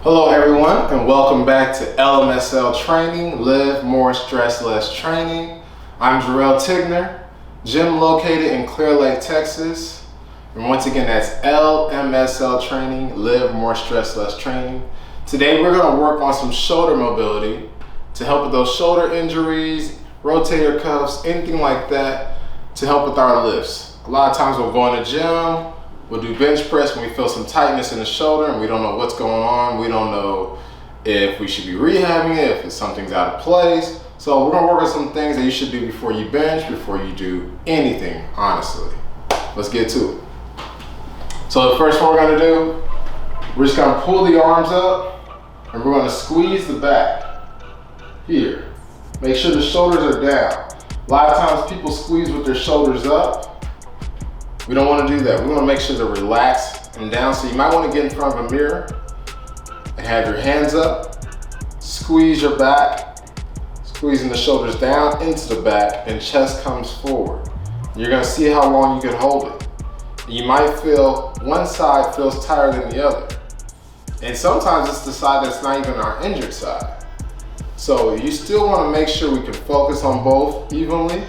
Hello everyone, and welcome back to LMSL Training, Live More Stress Less Training. I'm Jerell Tigner, gym located in Clear Lake, Texas. And once again, that's LMSL Training, Live More Stress Less Training. Today we're going to work on some shoulder mobility to help with those shoulder injuries, rotator cuffs, anything like that, to help with our lifts. A lot of times we'll go in the gym, we'll do bench press when we feel some tightness in the shoulder and we don't know what's going on. We don't know if we should be rehabbing it, if something's out of place. So we're gonna work on some things that you should do before you bench, before you do anything, honestly. Let's get to it. So the first one we're gonna do, we're just gonna pull the arms up and we're gonna squeeze the back here. Make sure the shoulders are down. A lot of times people squeeze with their shoulders up. We don't want to do that. We want to make sure they're relaxed and down. So you might want to get in front of a mirror and have your hands up, squeeze your back, squeezing the shoulders down into the back and chest comes forward. You're going to see how long you can hold it. You might feel one side feels tighter than the other. And sometimes it's the side that's not even our injured side. So you still want to make sure we can focus on both evenly.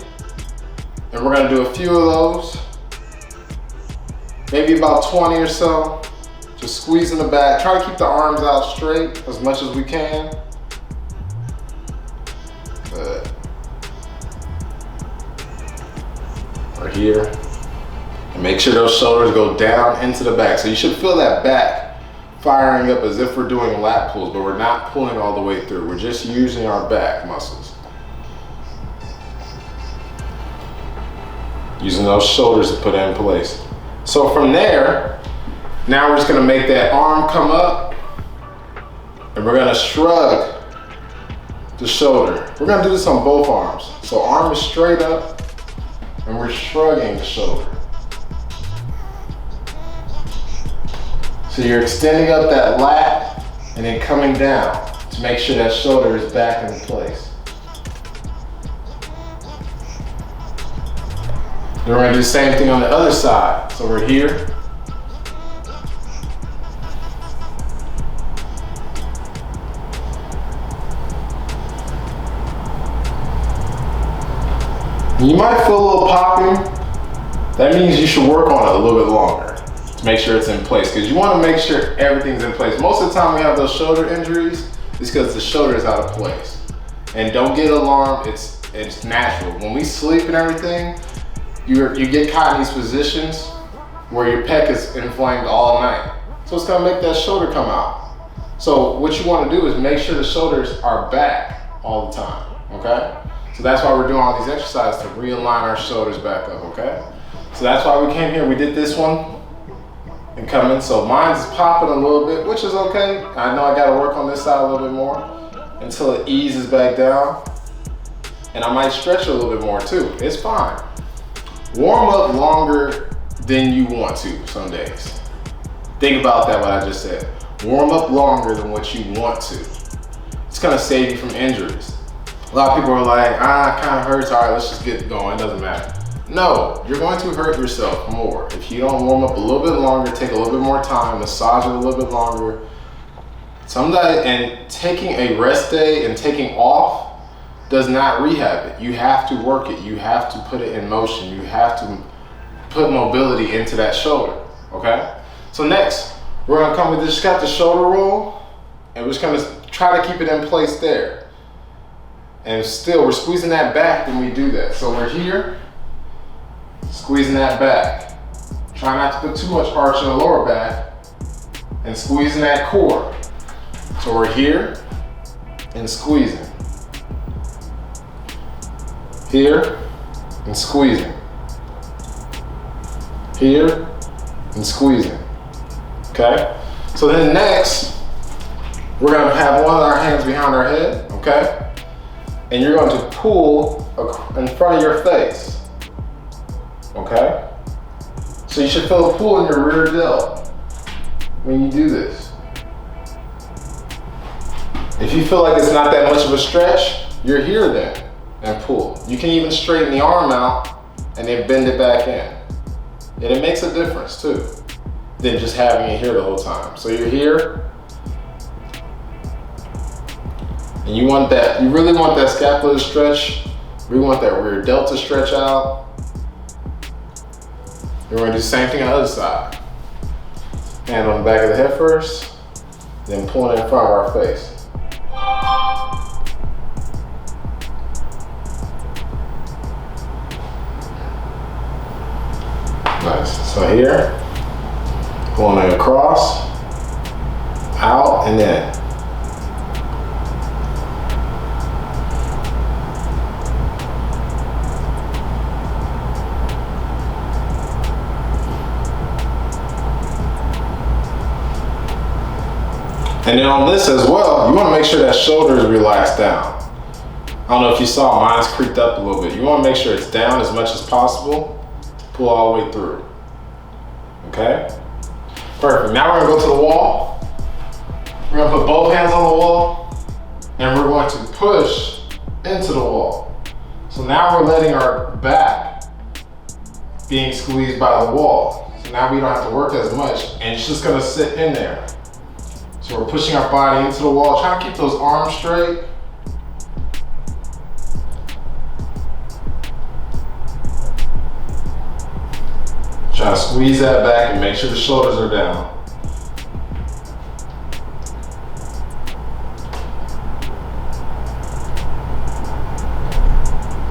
And we're going to do a few of those. Maybe about 20 or so. Just squeezing the back. Try to keep the arms out straight as much as we can. Good. Right here. And make sure those shoulders go down into the back. So you should feel that back firing up as if we're doing lat pulls, but we're not pulling all the way through. We're just using our back muscles. Using those shoulders to put it in place. So from there, now we're just gonna make that arm come up and we're gonna shrug the shoulder. We're gonna do this on both arms. So arm is straight up and we're shrugging the shoulder. So you're extending up that lat and then coming down to make sure that shoulder is back in place. Then we're gonna do the same thing on the other side. So we're here. You might feel a little popping. That means you should work on it a little bit longer to make sure it's in place, because you want to make sure everything's in place. Most of the time we have those shoulder injuries is because the shoulder is out of place. And don't get alarmed, it's natural. When we sleep and everything, you get caught in these positions where your pec is inflamed all night. So it's gonna make that shoulder come out. So what you wanna do is make sure the shoulders are back all the time, okay? So that's why we're doing all these exercises to realign our shoulders back up, okay? So that's why we came here, we did this one and come in. So mine's popping a little bit, which is okay. I know I gotta work on this side a little bit more until it eases back down. And I might stretch a little bit more too, it's fine. Warm up longer than you want to some days. Think about that, what I just said. Warm up longer than what you want to. It's gonna save you from injuries. A lot of people are like, it kinda hurts, all right, let's just get going, it doesn't matter. No, you're going to hurt yourself more. If you don't warm up a little bit longer, take a little bit more time, massage it a little bit longer. Sometimes, and taking a rest day and taking off does not rehab it. You have to work it. You have to put it in motion. You have to put mobility into that shoulder, okay? So next, we're gonna come with this, got the shoulder roll, and we're just gonna try to keep it in place there. And still, we're squeezing that back when we do that. So we're here, squeezing that back. Try not to put too much arch in the lower back, and squeezing that core. So we're here, and squeezing. Here and squeezing. Here and squeezing. Okay? So then next, we're gonna have one of our hands behind our head, okay? And you're going to pull in front of your face, okay? So you should feel a pull in your rear delt when you do this. If you feel like it's not that much of a stretch, you're here then. And pull. You can even straighten the arm out and then bend it back in. And it makes a difference too, than just having it here the whole time. So you're here, And you want that, you really want that scapula to stretch. We want that rear delt to stretch out. Then we're gonna do the same thing on the other side. Hand on the back of the head first, then pulling it in front of our face. Nice. So here, pulling it across, out, and in. And then on this as well, you want to make sure that shoulder is relaxed down. I don't know if you saw, mine's creaked up a little bit. You want to make sure it's down as much as possible. Pull all the way through. Okay? Perfect. Now we're going to go to the wall. We're going to put both hands on the wall, and we're going to push into the wall. So now we're letting our back being squeezed by the wall. So now we don't have to work as much, and it's just going to sit in there. So we're pushing our body into the wall, trying to keep those arms straight. Try to squeeze that back and make sure the shoulders are down.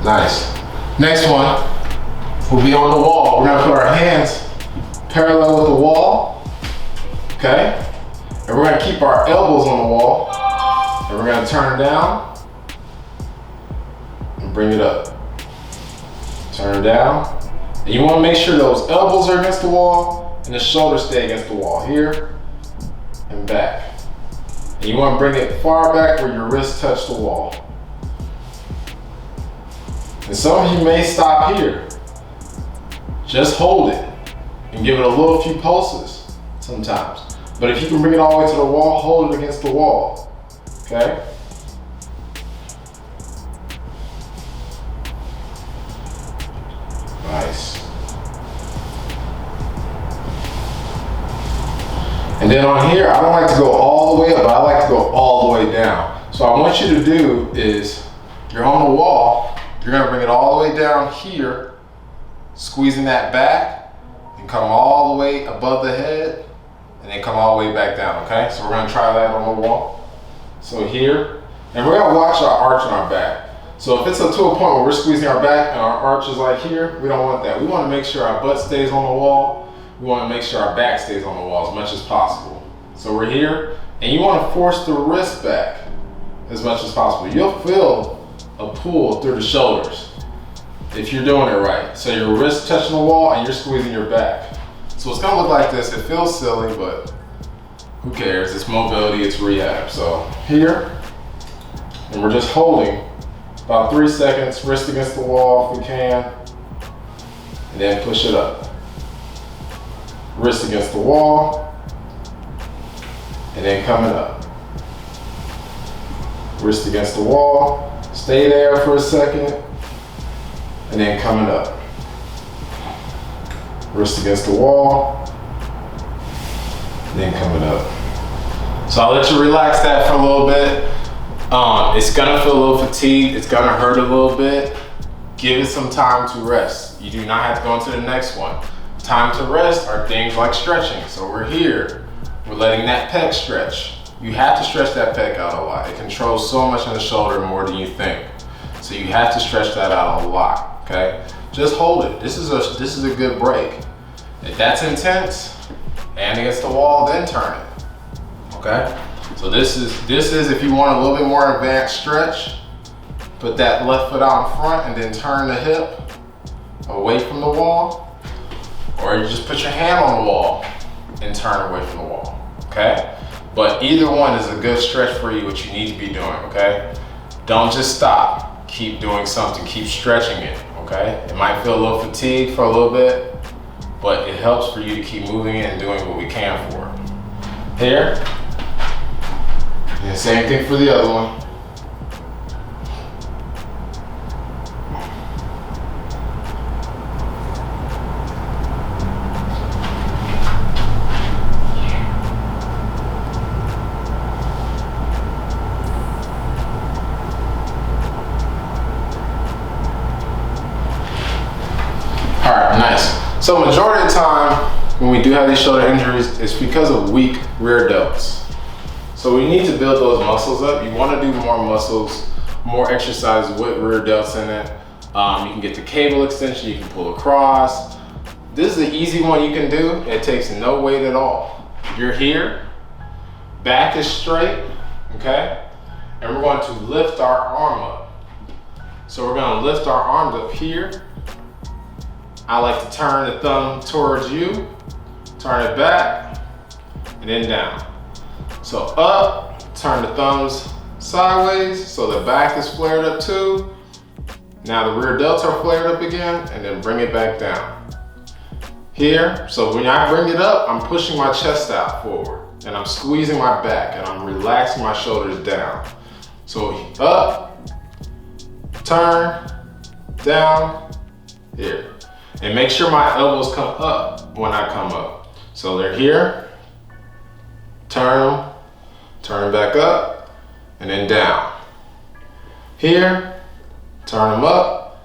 Nice. Next one, we'll be on the wall. We're gonna put our hands parallel with the wall, okay? And we're gonna keep our elbows on the wall, and we're gonna turn it down and bring it up. Turn it down. And you wanna make sure those elbows are against the wall and the shoulders stay against the wall, here and back. And you wanna bring it far back where your wrists touch the wall. And some of you may stop here. Just hold it and give it a little few pulses sometimes. But if you can bring it all the way to the wall, hold it against the wall, okay? Nice. And then on here, I don't like to go all the way up, but I like to go all the way down. So what I want you to do is, you're on the wall, you're gonna bring it all the way down here, squeezing that back, and come all the way above the head, and then come all the way back down, okay? So we're gonna try that on the wall. So here, and we're gonna watch our arch on our back. So if it's to a point where we're squeezing our back and our arch is like here, we don't want that. We wanna make sure our butt stays on the wall. We wanna make sure our back stays on the wall as much as possible. So we're here, and you wanna force the wrist back as much as possible. You'll feel a pull through the shoulders if you're doing it right. So your wrist touching the wall and you're squeezing your back. So it's gonna look like this. It feels silly, but who cares? It's mobility, it's rehab. So here, and we're just holding about 3 seconds, wrist against the wall if we can, and then push it up. Wrist against the wall, and then coming up. Wrist against the wall, stay there for a second, and then coming up. Wrist against the wall, and then coming up. So I'll let you relax that for a little bit. It's gonna feel a little fatigued, it's gonna hurt a little bit. Give it some time to rest. You do not have to go into the next one. Time to rest are things like stretching. So we're here, we're letting that pec stretch. You have to stretch that pec out a lot. It controls so much in the shoulder more than you think. So you have to stretch that out a lot, okay? Just hold it. This is a good break. If that's intense, hand against the wall, then turn it, okay? So this is if you want a little bit more advanced stretch, put that left foot out in front and then turn the hip away from the wall, or you just put your hand on the wall and turn away from the wall, okay? But either one is a good stretch for you, what you need to be doing, okay? Don't just stop. Keep doing something, keep stretching it, okay? It might feel a little fatigued for a little bit, but it helps for you to keep moving it and doing what we can for it. Here, and same thing for the other one. So majority of the time, when we do have these shoulder injuries, it's because of weak rear delts. So we need to build those muscles up. You want to do more muscles, more exercise with rear delts in it. You can get the cable extension, you can pull across. This is an easy one you can do. It takes no weight at all. You're here, back is straight, okay? And we're going to lift our arm up. So we're going to lift our arms up here. I like to turn the thumb towards you, turn it back, and then down. So up, turn the thumbs sideways, so the back is flared up too. Now the rear delts are flared up again, and then bring it back down. Here, so when I bring it up, I'm pushing my chest out forward, and I'm squeezing my back, and I'm relaxing my shoulders down. So up, turn, down, here. And make sure my elbows come up when I come up. So they're here, turn them, turn back up, and then down. Here, turn them up.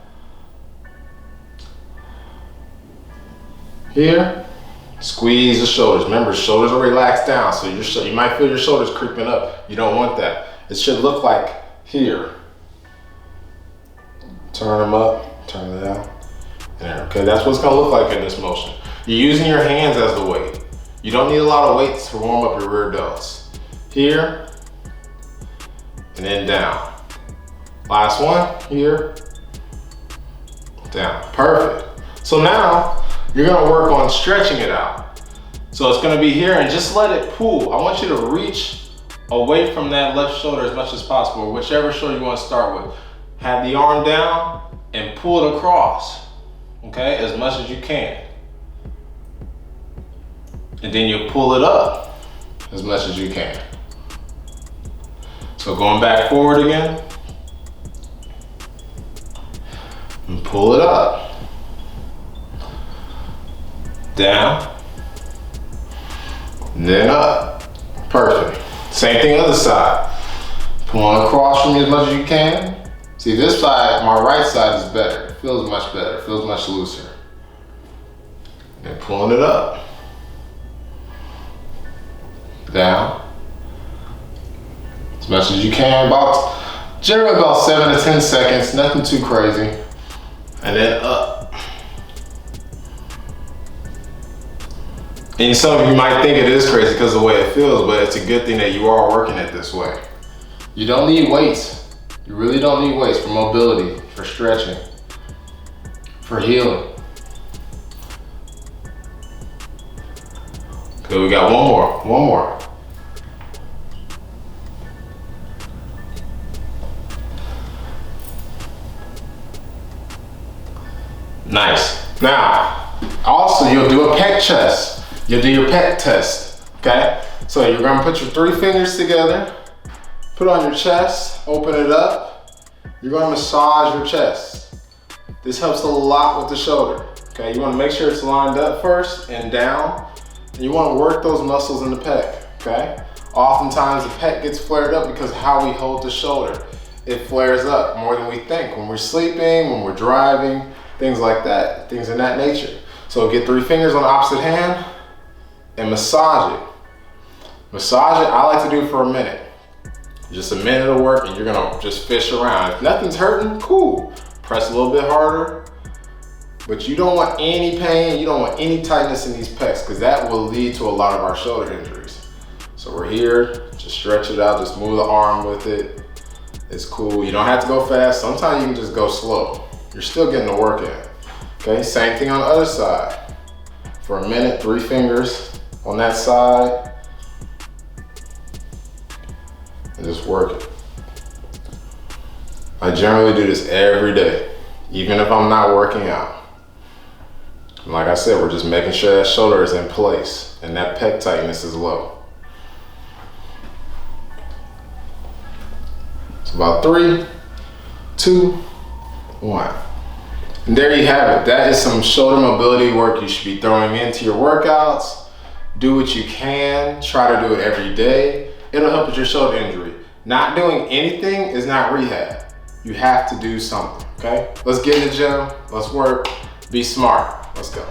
Here, squeeze the shoulders. Remember, shoulders are relaxed down, so you might feel your shoulders creeping up. You don't want that. It should look like here. Turn them up, turn it down. There, okay, that's what it's gonna look like in this motion. You're using your hands as the weight. You don't need a lot of weights to warm up your rear delts. Here, and then down. Last one, here, down. Perfect. So now, you're gonna work on stretching it out. So it's gonna be here, and just let it pull. I want you to reach away from that left shoulder as much as possible, whichever shoulder you wanna start with. Have the arm down and pull it across, okay, as much as you can. And then you pull it up as much as you can. So going back forward again, and pull it up, down, and then up. Perfect. Same thing other side. Pulling across from you as much as you can. See, this side, my right side is better. It feels much better, it feels much looser. And pulling it up, down, as much as you can, generally about 7 to 10 seconds, nothing too crazy. And then up. And some of you might think it is crazy because of the way it feels, but it's a good thing that you are working it this way. You don't need weights. You really don't need weights for mobility, for stretching, for healing. Okay, we got one more. Nice. Now, also you'll do a pec chest. You'll do your pec test, okay? So you're gonna put your 3 fingers together, put on your chest, open it up. You're gonna massage your chest. This helps a lot with the shoulder, okay? You wanna make sure it's lined up first and down. And you wanna work those muscles in the pec, okay? Oftentimes the pec gets flared up because of how we hold the shoulder. It flares up more than we think when we're sleeping, when we're driving, things like that, things in that nature. So get 3 fingers on the opposite hand and massage it. Massage it, I like to do for a minute. Just a minute of work and you're gonna just fish around. If nothing's hurting, cool. Press a little bit harder, but you don't want any pain, you don't want any tightness in these pecs because that will lead to a lot of our shoulder injuries. So we're here, just stretch it out, just move the arm with it. It's cool, you don't have to go fast. Sometimes you can just go slow. You're still getting the work in. Okay, same thing on the other side. For a minute, 3 fingers on that side. And just work it. I generally do this every day, even if I'm not working out. And like I said, we're just making sure that shoulder is in place and that pec tightness is low. It's about 3, 2, 1. And there you have it. That is some shoulder mobility work you should be throwing into your workouts. Do what you can. Try to do it every day. It'll help with your shoulder injury. Not doing anything is not rehab. You have to do something, okay? Let's get in the gym. Let's work. Be smart. Let's go.